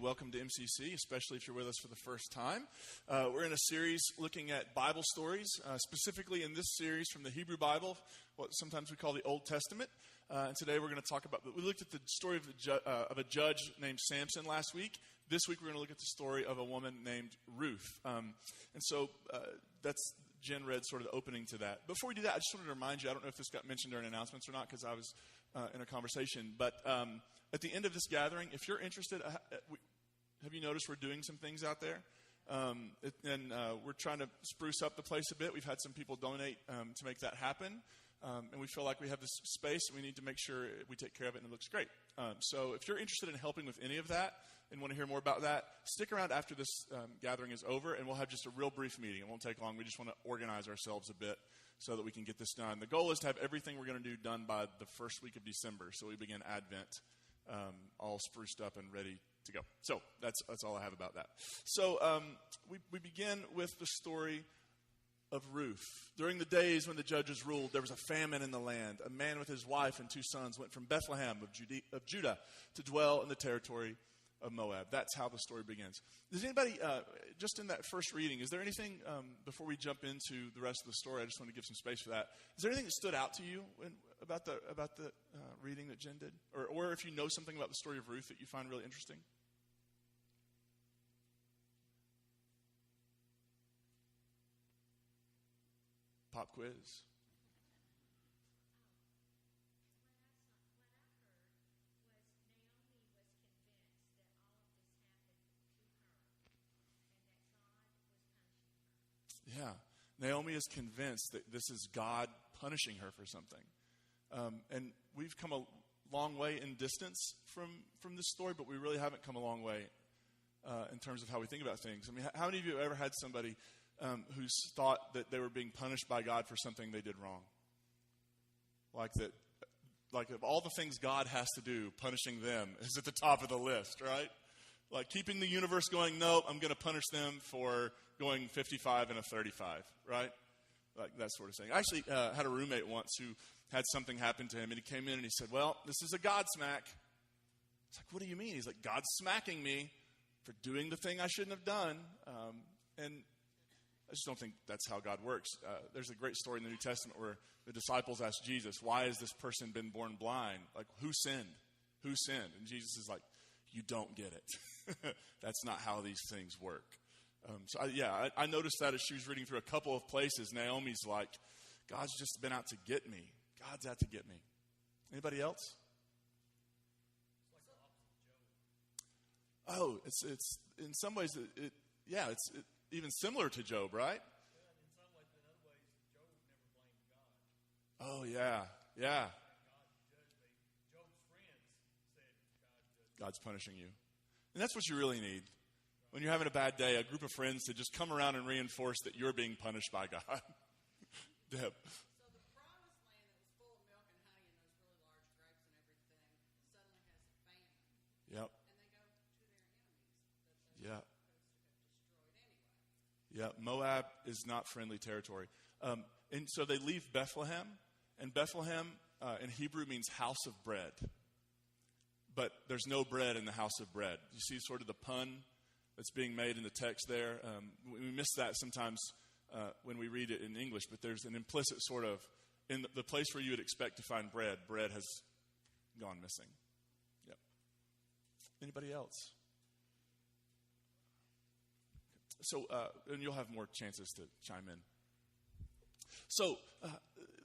Welcome to MCC, especially if you're with us for the first time. We're in a series looking at Bible stories, specifically in this series from the Hebrew Bible, what sometimes we call the Old Testament. And today we're going to talk about, we looked at the story of a judge named Samson last week. This week we're going to look at the story of a woman named Ruth. And so that's Jen read sort of the opening to that. Before we do that, I just wanted to remind you, I don't know if this got mentioned during announcements or not because I was in a conversation, but at the end of this gathering, if you're interested, have you noticed we're doing some things out there? We're trying to spruce up the place a bit. We've had some people donate to make that happen. And we feel like we have this space and we need to make sure we take care of it and it looks great. So if you're interested in helping with any of that and want to hear more about that, stick around after this gathering is over and we'll have just a real brief meeting. It won't take long. We just want to organize ourselves a bit so that we can get this done. The goal is to have everything we're going to do done by the first week of December. So we begin Advent all spruced up and ready to go. So that's all I have about that. So we begin with the story of Ruth. During the days when the judges ruled, there was a famine in the land. A man with his wife and 2 sons went from Bethlehem of Judah to dwell in the territory of Moab. That's how the story begins. Does anybody, just in that first reading, is there anything, before we jump into the rest of the story, I just want to give some space for that. Is there anything that stood out to you about the reading that Jen did? Or if you know something about the story of Ruth that you find really interesting? Pop quiz. What I heard was Naomi was convinced that all of this happened to her and that God was punishing her. Yeah. Naomi is convinced that this is God punishing her for something. And we've come a long way in distance from this story, but we really haven't come a long way in terms of how we think about things. I mean, how many of you have ever had somebody who thought that they were being punished by God for something they did wrong? Like of all the things God has to do, punishing them is at the top of the list, right? Like keeping the universe going, no, I'm going to punish them for going 55 and a 35, right? Like that sort of thing. I actually had a roommate once who had something happen to him, and he came in and he said, well, this is a God smack. It's like, what do you mean? He's like, God's smacking me for doing the thing I shouldn't have done. And I just don't think that's how God works. There's a great story in the New Testament where the disciples asked Jesus, why has this person been born blind? Like, who sinned? Who sinned? And Jesus is like, you don't get it. That's not how these things work. I noticed that as she was reading through a couple of places. Naomi's like, God's just been out to get me. God's out to get me. Anybody else? It's like the opposite of Job. Oh, it's in some ways, it's even similar to Job, right? Yeah, and in some ways, but in other ways, Job never blamed God. Oh, yeah. God judged me. Job's friends said God judged God's punishing you. And that's what you really need. When you're having a bad day, a group of friends to just come around and reinforce that you're being punished by God. Deb. So the promised land that was full of milk and honey and those really large grapes and everything suddenly has a famine. Yep. And they go to their enemies that Yeah. supposed to have destroyed anyway. Yeah, Moab is not friendly territory. And so they leave Bethlehem, and Bethlehem in Hebrew means house of bread. But there's no bread in the house of bread. You see sort of the pun that's being made in the text there. We miss that sometimes when we read it in English, but there's an implicit sort of, in the place where you would expect to find bread has gone missing. Yep. Anybody else? So, and you'll have more chances to chime in. So,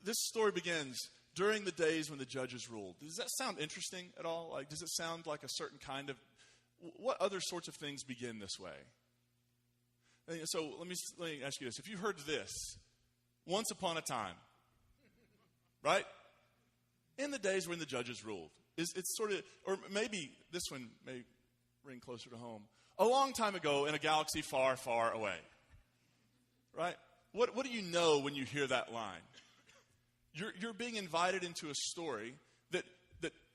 this story begins during the days when the judges ruled. Does that sound interesting at all? Like, does it sound like a certain kind of, what other sorts of things begin this way? So, let me ask you this. If you heard this, once upon a time, right? In the days when the judges ruled, it's sort of, or maybe this one may ring closer to home. A long time ago in a galaxy far, far away. Right? What do you know when you hear that line? You're being invited into a story that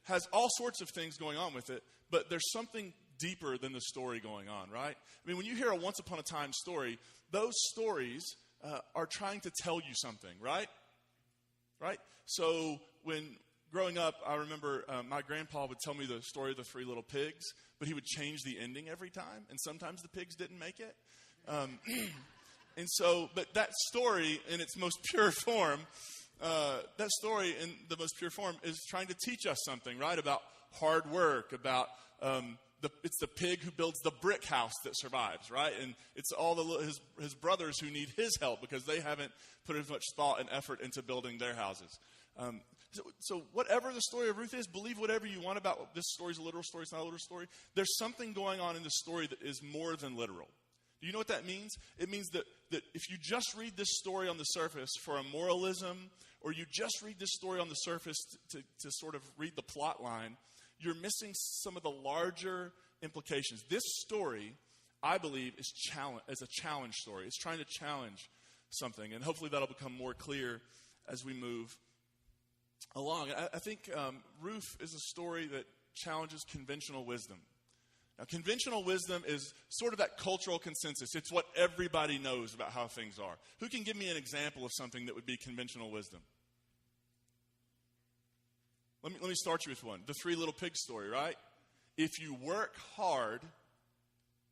has all sorts of things going on with it, but there's something deeper than the story going on, right? I mean, when you hear a once upon a time story, those stories are trying to tell you something, right? Right? So when growing up, I remember my grandpa would tell me the story of the three little pigs, but he would change the ending every time, and sometimes the pigs didn't make it. And so, but that story in its most pure form, is trying to teach us something, right? About hard work, about it's the pig who builds the brick house that survives, right? And it's all his brothers who need his help because they haven't put as much thought and effort into building their houses. So whatever the story of Ruth is, believe whatever you want about this story is a literal story, it's not a literal story. There's something going on in the story that is more than literal. Do you know what that means? It means that if you just read this story on the surface for a moralism, or you just read this story on the surface to sort of read the plot line, you're missing some of the larger implications. This story, I believe, is a challenge story. It's trying to challenge something, and hopefully that'll become more clear as we move along. I think Ruth is a story that challenges conventional wisdom. Now, conventional wisdom is sort of that cultural consensus. It's what everybody knows about how things are. Who can give me an example of something that would be conventional wisdom? Let me start you with one. The three little pigs story, right? If you work hard,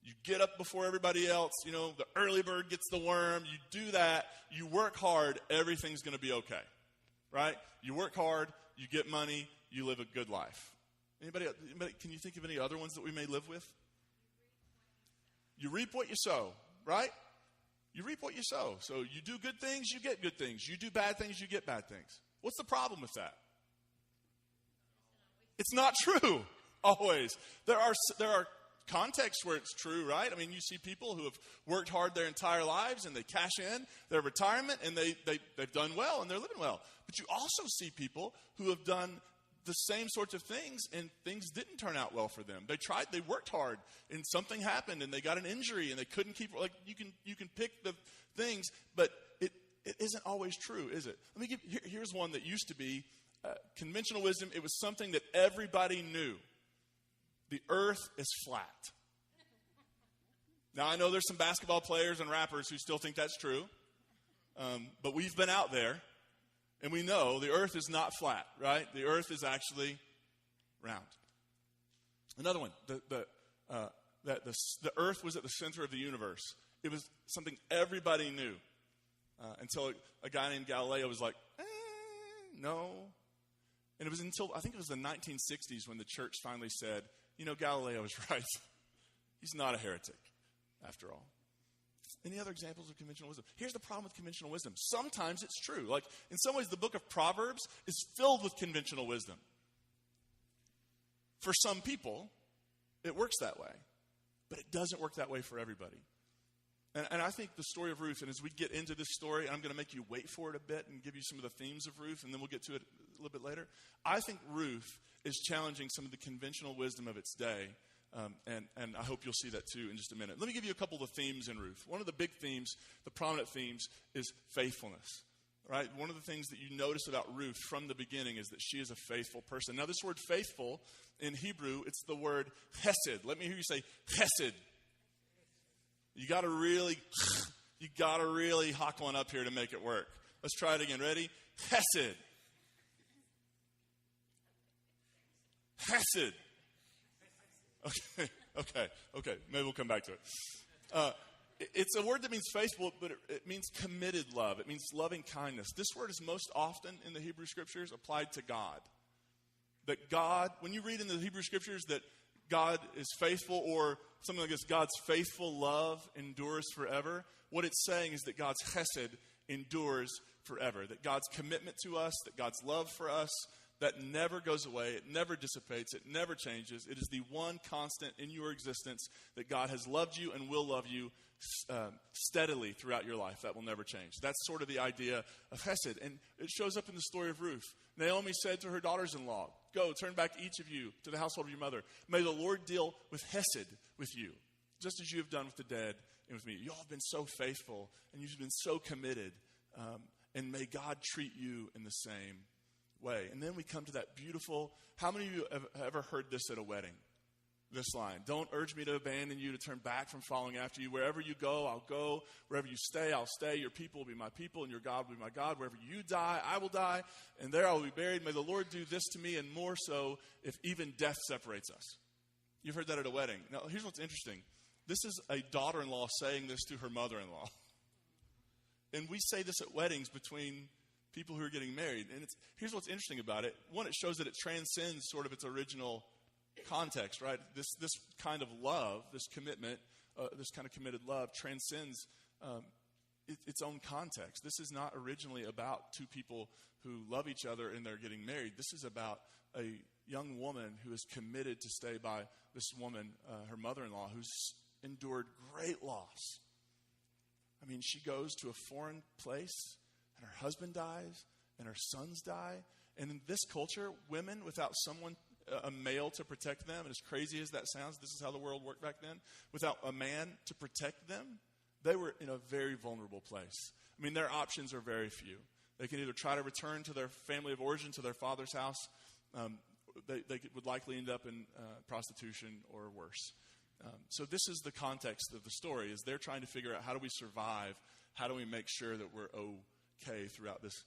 you get up before everybody else, the early bird gets the worm, you do that, you work hard, everything's going to be okay, right? You work hard, you get money, you live a good life. Anybody, can you think of any other ones that we may live with? You reap what you sow, right? You reap what you sow. So you do good things, you get good things. You do bad things, you get bad things. What's the problem with that? It's not true, always. There are contexts where it's true, right? I mean, you see people who have worked hard their entire lives and they cash in their retirement and they've done well and they're living well. But you also see people who have done the same sorts of things and things didn't turn out well for them. They worked hard and something happened and they got an injury and they couldn't keep, like you can pick the things, but it isn't always true, is it? Here's one that used to be conventional wisdom. It was something that everybody knew. The earth is flat. Now, I know there's some basketball players and rappers who still think that's true, but we've been out there, and we know the earth is not flat, right? The earth is actually round. Another one, the earth was at the center of the universe. It was something everybody knew until a guy named Galileo was like, no. And it was until, I think it was the 1960s when the church finally said, Galileo is right. He's not a heretic, after all. Any other examples of conventional wisdom? Here's the problem with conventional wisdom. Sometimes it's true. Like, in some ways, the book of Proverbs is filled with conventional wisdom. For some people, it works that way. But it doesn't work that way for everybody. And I think the story of Ruth, and as we get into this story, I'm going to make you wait for it a bit and give you some of the themes of Ruth, and then we'll get to it a little bit later. I think Ruth is challenging some of the conventional wisdom of its day, and I hope you'll see that too in just a minute. Let me give you a couple of the themes in Ruth. One of the big themes, the prominent themes, is faithfulness. Right? One of the things that you notice about Ruth from the beginning is that she is a faithful person. Now, this word faithful in Hebrew, it's the word chesed. Let me hear you say chesed. You got to really hawk one up here to make it work. Let's try it again. Ready? Chesed. Chesed. Okay. Maybe we'll come back to it. It's a word that means faithful, but it means committed love. It means loving kindness. This word is most often in the Hebrew Scriptures applied to God. That God, when you read in the Hebrew Scriptures that God is faithful, or something like this, God's faithful love endures forever, what it's saying is that God's chesed endures forever. That God's commitment to us, that God's love for us, that never goes away, it never dissipates, it never changes. It is the one constant in your existence, that God has loved you and will love you steadily throughout your life. That will never change. That's sort of the idea of chesed. And it shows up in the story of Ruth. Naomi said to her daughters-in-law, "Go, turn back each of you to the household of your mother. May the Lord deal with chesed with you, just as you have done with the dead and with me." You all have been so faithful, and you've been so committed, and may God treat you in the same way. And then we come to that beautiful, how many of you have ever heard this at a wedding? this line. Don't urge me to abandon you, to turn back from following after you. Wherever you go, I'll go. Wherever you stay, I'll stay. Your people will be my people, and your God will be my God. Wherever you die, I will die, and there I will be buried. May the Lord do this to me, and more so, if even death separates us. You've heard that at a wedding. Now, here's what's interesting. This is a daughter-in-law saying this to her mother-in-law. And we say this at weddings between people who are getting married. And here's what's interesting about it. One, it shows that it transcends sort of its original context, right? This kind of love, this commitment, this kind of committed love transcends its own context. This is not originally about two people who love each other and they're getting married. This is about a young woman who is committed to stay by this woman, her mother-in-law, who's endured great loss. I mean, she goes to a foreign place, and her husband dies, and her sons die. And in this culture, women without someone, a male to protect them, and as crazy as that sounds, this is how the world worked back then, without a man to protect them, they were in a very vulnerable place. I mean, their options are very few. They can either try to return to their family of origin, to their father's house. They would likely end up in prostitution or worse. So this is the context of the story, is they're trying to figure out, how do we survive? How do we make sure that we're okay throughout this,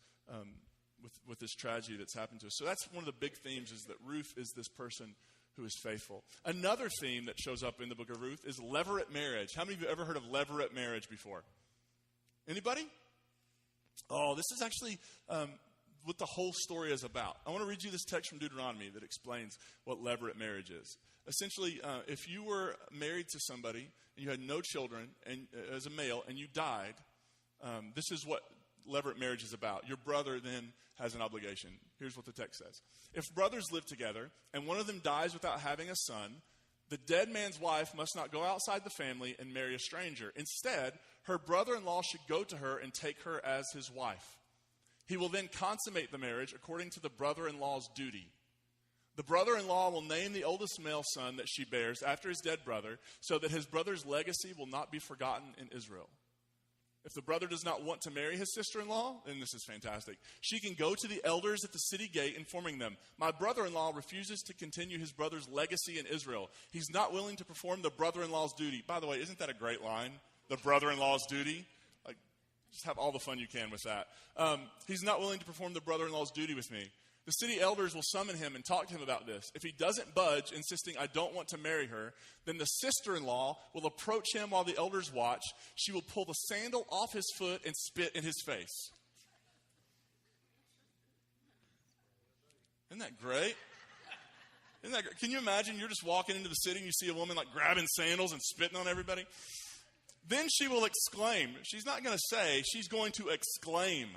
with this tragedy that's happened to us? So that's one of the big themes, is that Ruth is this person who is faithful. Another theme that shows up in the book of Ruth is levirate marriage. How many of you ever heard of levirate marriage before? Anybody? Oh, this is actually what the whole story is about. I want to read you this text from Deuteronomy that explains what levirate marriage is. Essentially, if you were married to somebody and you had no children, and as a male, and you died, this is what levirate marriage is about. Your brother then has an obligation. Here's what the text says. If brothers live together and one of them dies without having a son, the dead man's wife must not go outside the family and marry a stranger. Instead, her brother-in-law should go to her and take her as his wife. He will then consummate the marriage according to the brother-in-law's duty. The brother-in-law will name the oldest male son that she bears after his dead brother, so that his brother's legacy will not be forgotten in Israel. If the brother does not want to marry his sister-in-law, then this is fantastic. She can go to the elders at the city gate, informing them, my brother-in-law refuses to continue his brother's legacy in Israel. He's not willing to perform the brother-in-law's duty. By the way, isn't that a great line? The brother-in-law's duty? Like, just have all the fun you can with that. He's not willing to perform the brother-in-law's duty with me. The city elders will summon him and talk to him about this. If he doesn't budge, insisting, I don't want to marry her, then the sister-in-law will approach him while the elders watch. She will pull the sandal off his foot and spit in his face. Isn't that great? Isn't that great? Can you imagine you're just walking into the city and you see a woman like grabbing sandals and spitting on everybody? Then she will exclaim. She's not going to say, she's going to exclaim.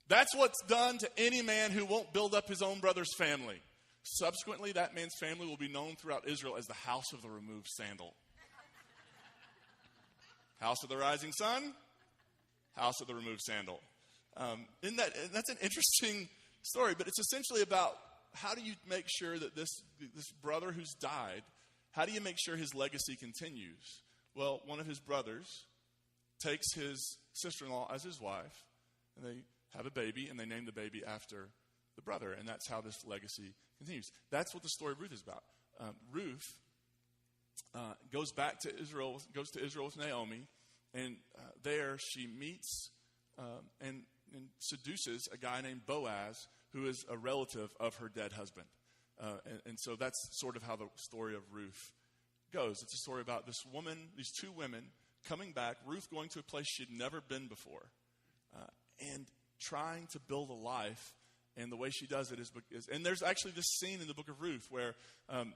That's what's done to any man who won't build up his own brother's family. Subsequently, that man's family will be known throughout Israel as the house of the removed sandal. House of the rising sun, house of the removed sandal. That's an interesting story, but it's essentially about, how do you make sure that this brother who's died, how do you make sure his legacy continues? Well, one of his brothers takes his sister-in-law as his wife, and they have a baby, and they name the baby after the brother, and that's how this legacy continues. That's what the story of Ruth is about. Ruth goes to Israel with Naomi, and there she meets and seduces a guy named Boaz, who is a relative of her dead husband. And so that's sort of how the story of Ruth goes. It's a story about this woman, these two women, coming back, Ruth going to a place she'd never been before, and trying to build a life. And the way she does it is and there's actually this scene in the book of Ruth where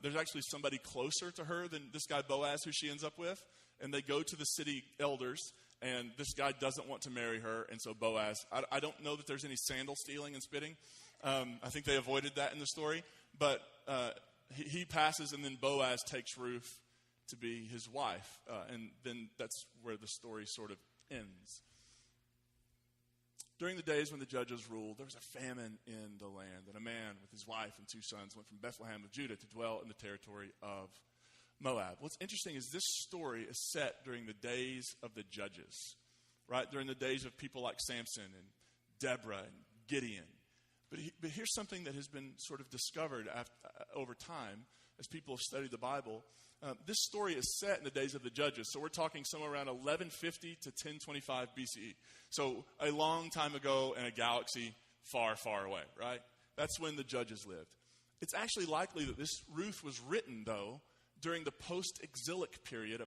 there's actually somebody closer to her than this guy Boaz, who she ends up with. And they go to the city elders, and this guy doesn't want to marry her. And so Boaz, I don't know that there's any sandal stealing and spitting. I think they avoided that in the story. But he passes, and then Boaz takes Ruth to be his wife. And then that's where the story sort of ends. During the days when the judges ruled, there was a famine in the land, and a man with his wife and two sons went from Bethlehem of Judah to dwell in the territory of Moab. What's interesting is this story is set during the days of the judges, right? During the days of people like Samson and Deborah and Gideon. But here's something that has been sort of discovered over time, as people have studied the Bible. This story is set in the days of the Judges. So we're talking somewhere around 1150 to 1025 BCE. So a long time ago in a galaxy far, far away, right? That's when the Judges lived. It's actually likely that this Ruth was written, though, during the post-exilic period